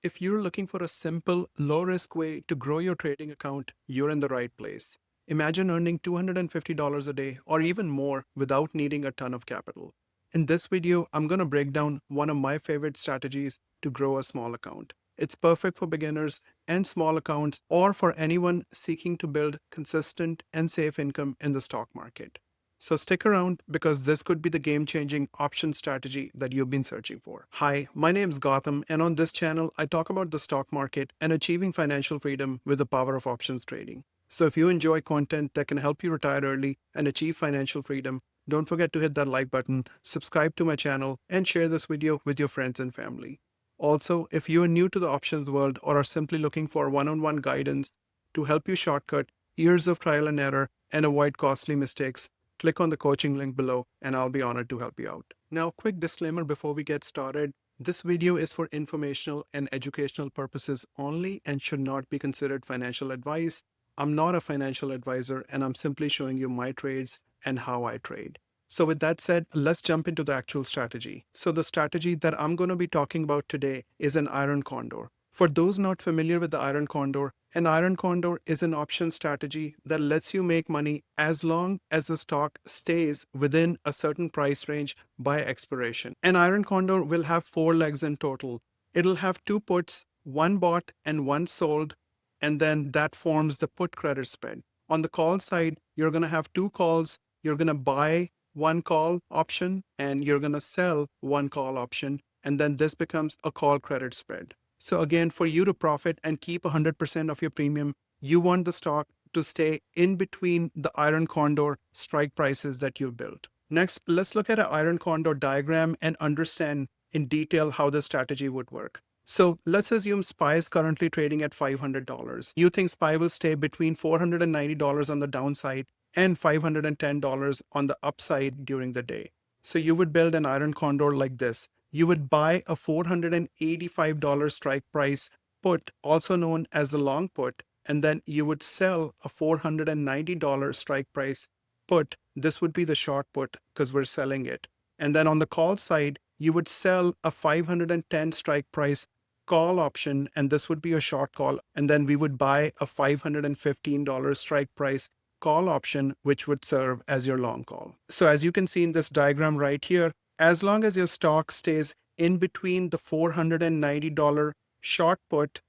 If you're looking for a simple, low-risk way to grow your trading account, you're in the right place. Imagine earning $250 a day or even more without needing a ton of capital. In this video, I'm going to break down one of my favorite strategies to grow a small account. It's perfect for beginners and small accounts or for anyone seeking to build consistent and safe income in the stock market. So stick around because this could be the game-changing option strategy that you've been searching for. Hi, my name is Gautam, and on this channel, I talk about the stock market and achieving financial freedom with the power of options trading. So if you enjoy content that can help you retire early and achieve financial freedom, don't forget to hit that like button, subscribe to my channel, and share this video with your friends and family. Also, if you are new to the options world or are simply looking for one-on-one guidance to help you shortcut years of trial and error and avoid costly mistakes, click on the coaching link below and I'll be honored to help you out. Now, quick disclaimer before we get started. This video is for informational and educational purposes only and should not be considered financial advice. I'm not a financial advisor and I'm simply showing you my trades and how I trade. So with that said, let's jump into the actual strategy. So the strategy that I'm going to be talking about today is an iron condor. For those not familiar with the iron condor, an iron condor is an option strategy that lets you make money as long as the stock stays within a certain price range by expiration. An iron condor will have 4 legs in total. It'll have 2 puts, one bought and one sold, and then that forms the put credit spread. On the call side, you're going to have 2 calls. You're going to buy one call option and you're going to sell one call option, and then this becomes a call credit spread. So again, for you to profit and keep 100% of your premium, you want the stock to stay in between the iron condor strike prices that you've built. Next, let's look at an iron condor diagram and understand in detail how the strategy would work. So let's assume SPY is currently trading at $500. You think SPY will stay between $490 on the downside and $510 on the upside during the day. So you would build an iron condor like this. You would buy a $485 strike price put, also known as the long put, and then you would sell a $490 strike price put. This would be the short put because we're selling it. And then on the call side, you would sell a 510 strike price call option, and this would be a short call. And then we would buy a $515 strike price call option, which would serve as your long call. So as you can see in this diagram right here, as long as your stock stays in between the $490 short put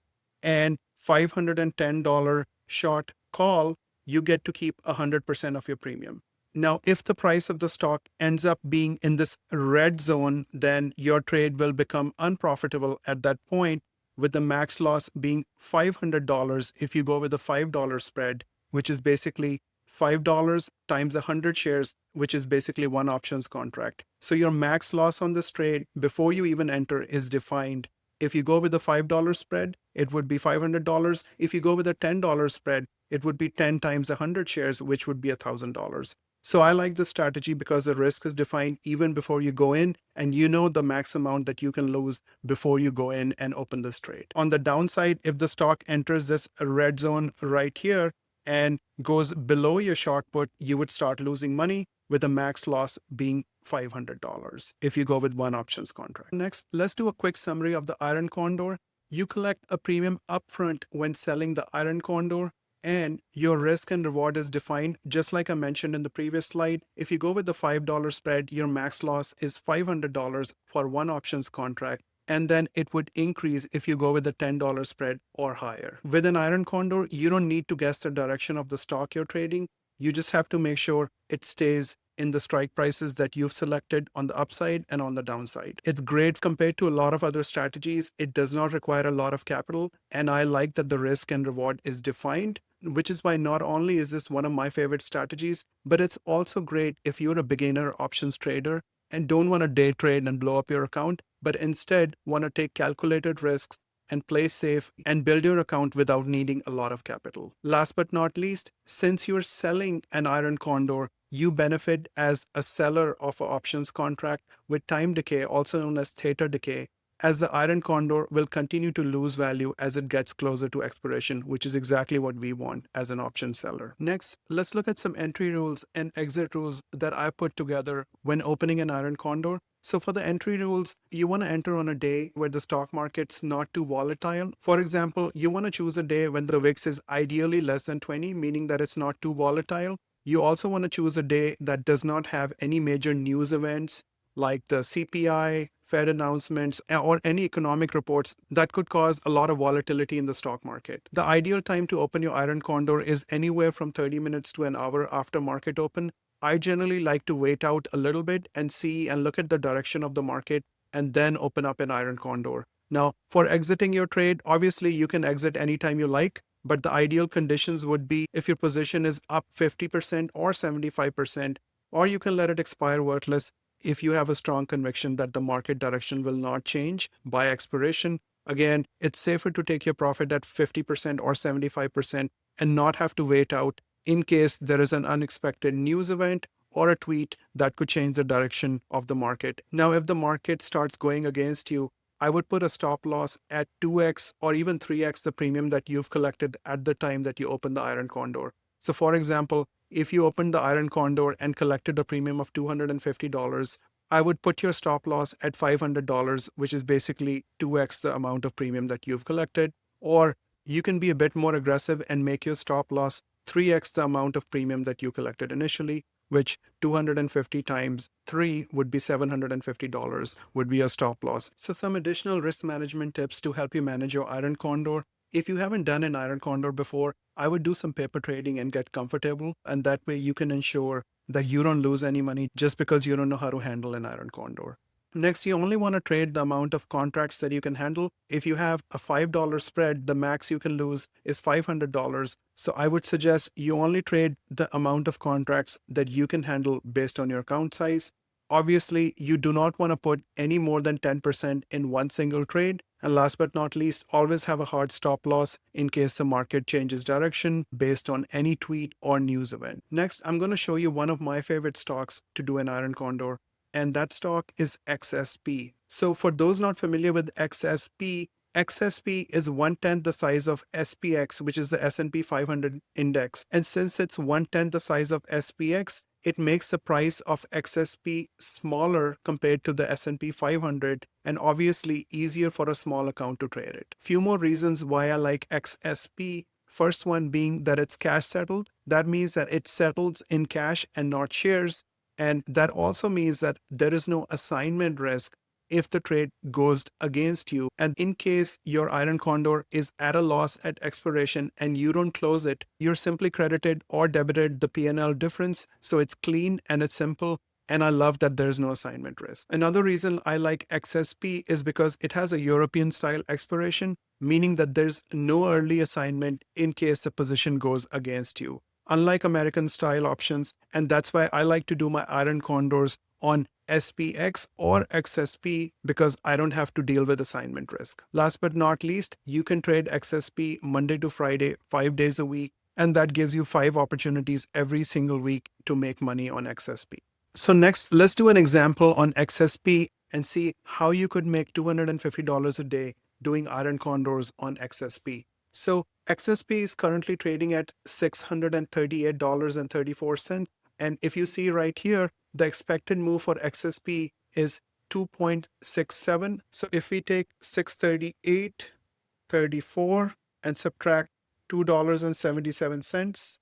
and $510 short call, you get to keep 100% of your premium. Now, if the price of the stock ends up being in this red zone, then your trade will become unprofitable at that point, with the max loss being $500 if you go with a $5 spread, which is basically $5 times 100 shares, which is basically one options contract. So your max loss on this trade before you even enter is defined. If you go with the $5 spread, it would be $500. If you go with a $10 spread, it would be 10 times 100 shares, which would be $1,000. So I like this strategy because the risk is defined even before you go in, and you know the max amount that you can lose before you go in and open this trade. On the downside, if the stock enters this red zone right here and goes below your short put, you would start losing money, with the max loss being $500 if you go with one options contract. Next, let's do a quick summary of the iron condor. You collect a premium upfront when selling the iron condor, and your risk and reward is defined just like I mentioned in the previous slide. If you go with the $5 spread, your max loss is $500 for one options contract, and then it would increase if you go with the $10 spread or higher. With an iron condor, you don't need to guess the direction of the stock you're trading. You just have to make sure it stays in the strike prices that you've selected on the upside and on the downside. It's great compared to a lot of other strategies. It does not require a lot of capital, and I like that the risk and reward is defined, which is why not only is this one of my favorite strategies, but it's also great if you're a beginner options trader and don't want to day trade and blow up your account, but instead want to take calculated risks and play safe and build your account without needing a lot of capital. Last but not least, since you're selling an iron condor, you benefit as a seller of an options contract with time decay, also known as theta decay, as the iron condor will continue to lose value as it gets closer to expiration, which is exactly what we want as an option seller. Next, let's look at some entry rules and exit rules that I put together when opening an iron condor. So for the entry rules, you want to enter on a day where the stock market's not too volatile. For example, you want to choose a day when the VIX is ideally less than 20, meaning that it's not too volatile. You also want to choose a day that does not have any major news events like the CPI, Fed announcements, or any economic reports that could cause a lot of volatility in the stock market. The ideal time to open your Iron Condor is anywhere from 30 minutes to an hour after market open. I generally like to wait out a little bit and see and look at the direction of the market and then open up an Iron Condor. Now, for exiting your trade, obviously you can exit anytime you like, but the ideal conditions would be if your position is up 50% or 75%, or you can let it expire worthless if you have a strong conviction that the market direction will not change by expiration. Again, it's safer to take your profit at 50% or 75% and not have to wait out in case there is an unexpected news event or a tweet that could change the direction of the market. Now, if the market starts going against you, I would put a stop loss at 2x or even 3x the premium that you've collected at the time that you open the Iron Condor. So for example, if you opened the Iron Condor and collected a premium of $250, I would put your stop loss at $500, which is basically 2x the amount of premium that you've collected. Or you can be a bit more aggressive and make your stop loss 3x the amount of premium that you collected initially, which 250 times 3 would be $750 would be a stop loss. So some additional risk management tips to help you manage your Iron Condor. If you haven't done an Iron Condor before, I would do some paper trading and get comfortable, and that way you can ensure that you don't lose any money just because you don't know how to handle an Iron Condor. Next, you only want to trade the amount of contracts that you can handle. If you have a $5 spread, the max you can lose is $500. So I would suggest you only trade the amount of contracts that you can handle based on your account size. Obviously, you do not want to put any more than 10% in one single trade. And last but not least, always have a hard stop loss in case the market changes direction based on any tweet or news event. Next, I'm going to show you one of my favorite stocks to do an Iron Condor, and that stock is XSP. So for those not familiar with XSP, XSP is 1/10 the size of SPX, which is the S&P 500 index. And since it's 1/10 the size of SPX, it makes the price of XSP smaller compared to the S&P 500 and obviously easier for a small account to trade it. Few more reasons why I like XSP. First one being that it's cash settled. That means that it settles in cash and not shares. And that also means that there is no assignment risk if the trade goes against you. And in case your Iron Condor is at a loss at expiration and you don't close it, you're simply credited or debited the P&L difference. So it's clean and it's simple. And I love that there's no assignment risk. Another reason I like XSP is because it has a European style expiration, meaning that there's no early assignment in case the position goes against you, unlike American style options. And that's why I like to do my Iron Condors on SPX or XSP because I don't have to deal with assignment risk. Last but not least, you can trade XSP Monday to Friday, 5 days a week. And that gives you 5 opportunities every single week to make money on XSP. So next, let's do an example on XSP and see how you could make $250 a day doing Iron Condors on XSP. So XSP is currently trading at $638.34. And if you see right here, the expected move for XSP is 2.67. So if we take 638.34 and subtract $2.77,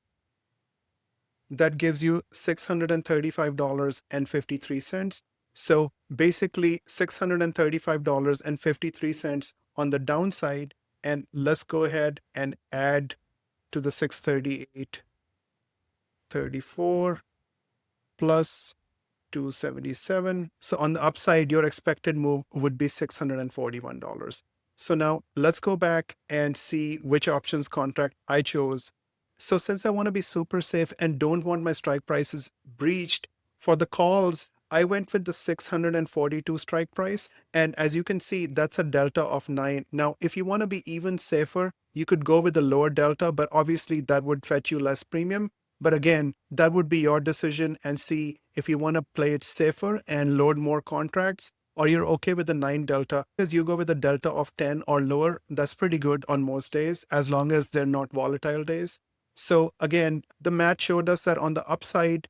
that gives you $635.53. So basically $635.53 on the downside. And let's go ahead and add to the 638.34 plus 277. So on the upside, your expected move would be $641. So now let's go back and see which options contract I chose. So since I want to be super safe and don't want my strike prices breached, for the calls, I went with the 642 strike price. And as you can see, that's a delta of 9. Now, if you want to be even safer, you could go with the lower delta, but obviously that would fetch you less premium. But again, that would be your decision and see if you want to play it safer and load more contracts, or you're okay with the 9 delta. Because you go with a delta of 10 or lower, that's pretty good on most days, as long as they're not volatile days. So again, the math showed us that on the upside,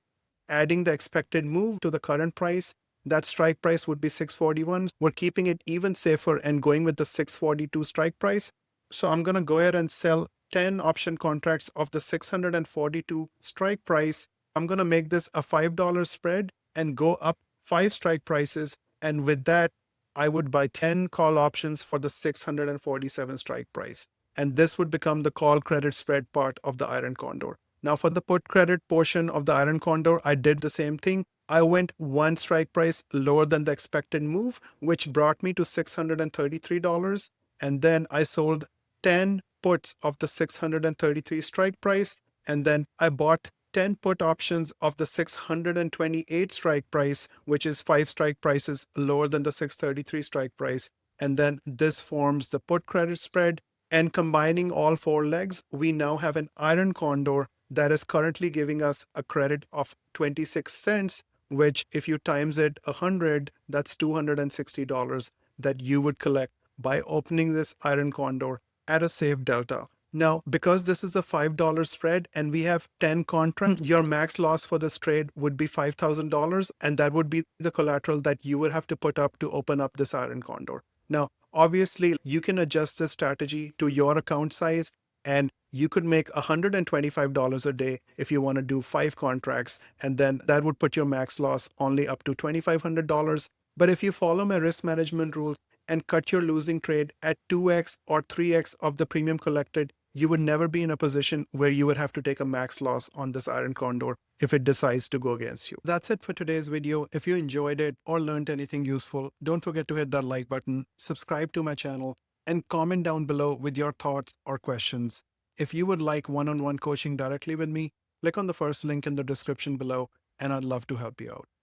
adding the expected move to the current price that strike price would be 641. We're keeping it even safer and going with the 642 strike price. So I'm going to go ahead and sell 10 option contracts of the 642 strike price. I'm going to make this a $5 spread and go up 5 strike prices. And with that, I would buy 10 call options for the 647 strike price. And this would become the call credit spread part of the Iron Condor. Now, for the put credit portion of the Iron Condor, I did the same thing. I went 1 strike price lower than the expected move, which brought me to $633. And then I sold 10 puts of the 633 strike price. And then I bought 10 put options of the 628 strike price, which is 5 strike prices lower than the 633 strike price. And then this forms the put credit spread. And combining all 4 legs, we now have an Iron Condor that is currently giving us a credit of 26 cents, which if you times it 100, that's $260 that you would collect by opening this Iron Condor at a safe delta. Now, because this is a $5 spread and we have 10 contracts, your max loss for this trade would be $5,000, and that would be the collateral that you would have to put up to open up this Iron Condor. Now, obviously, you can adjust this strategy to your account size, and you could make $125 a day if you want to do 5 contracts, and then that would put your max loss only up to $2,500. But if you follow my risk management rules and cut your losing trade at 2x or 3x of the premium collected, you would never be in a position where you would have to take a max loss on this Iron Condor if it decides to go against you. That's it for today's video. If you enjoyed it or learned anything useful, don't forget to hit that like button, subscribe to my channel, and comment down below with your thoughts or questions. If you would like one-on-one coaching directly with me, click on the first link in the description below, and I'd love to help you out.